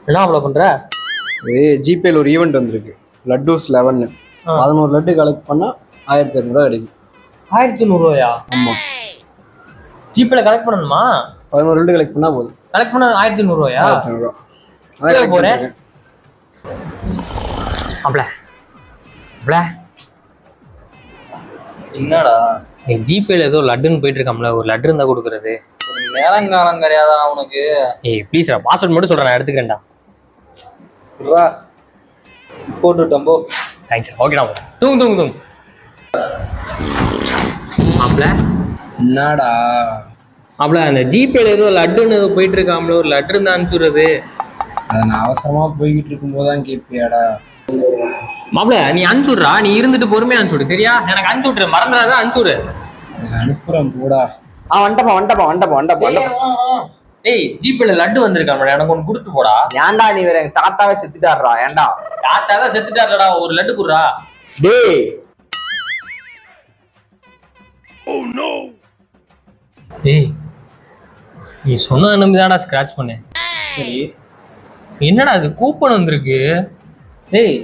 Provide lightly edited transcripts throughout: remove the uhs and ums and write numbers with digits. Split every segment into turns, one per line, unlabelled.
என்ன அவ்வளோ பண்ற?
இது ஜிபேல ஒரு ஈவெண்ட் வந்திருக்கு, லட்டூஸ் 11. 11 லட்டு கலெக்ட் பண்ணா 1200 கிடைக்கும்.
1100
ஆமா,
ஜிபேல கலெக்ட் பண்ணணுமா?
11 லட்டு கலெக்ட் பண்ணா போதும்.
கலெக்ட் பண்ண 1500
1500. அதான்
போறேன். என்னடா ஜிபேல ஏதோ லட்டுன்னு போயிட்டு இருக்காம்ல, ஒரு லட்டு இருந்தா கொடுக்குறது. நேரங்காலம் கிடையாதா உனக்கு? ஏய் ப்ளீஸ்டா, பாஸ்வேர்ட் மட்டும் சொல்றேன், நான் எடுத்துக்கிறேன்டா. போட்டுட்டோம் போ. தேங்க்ஸ். ஓகேடா, தூங்கு. மாப்ள
என்னடா
மாப்ள, அந்த ஜிபேல ஏதோ லட்டுன்னு ஏதோ போயிட்டு இருக்காம்ல, ஒரு லட்டு இருந்தா அனுப்பிச்சுடுறது.
அதை நான் அவசரமா போய்கிட்டு இருக்கும்போது தான் கேட்பியாடா?
மாப்ள நீ அனுப்பிச்சுடுறா, நீ இருந்துட்டு பொறுமையா அனுப்பிச்சுடு சரியா? எனக்கு அனுப்பிச்சுட்ரு, மறந்துடாத அனுப்பிச்சுடு.
அனுப்புறேன் போடா. வண்டப்பா.
ஏய் ஜிபேல லட்டு வந்திருக்காமடா, எனக்கு ஒன்று கொடுத்து போடா.
ஏன்டா நீ வேற எங்க தாத்தாவே செத்துட்டாருடா, ஏன்டா?
தாத்தாதான் செத்துட்டாருடா, ஒரு லட்டு குடுறா.
டேய்
ஏய் நீ சொன்ன நம்பிதான்டா ஸ்கிராட்ச் பண்ணேன்.
சரி,
என்னடா இது கூப்பன் வந்திருக்கு?
டேய்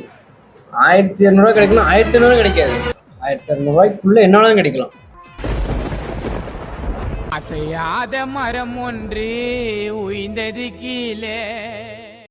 1200 கிடைக்கணும். 1200 கிடைக்காது, 1200 என்னாலும் கிடைக்கலாம்.
அசையாத மரம் ஒன்று உய்ந்தது கீழே.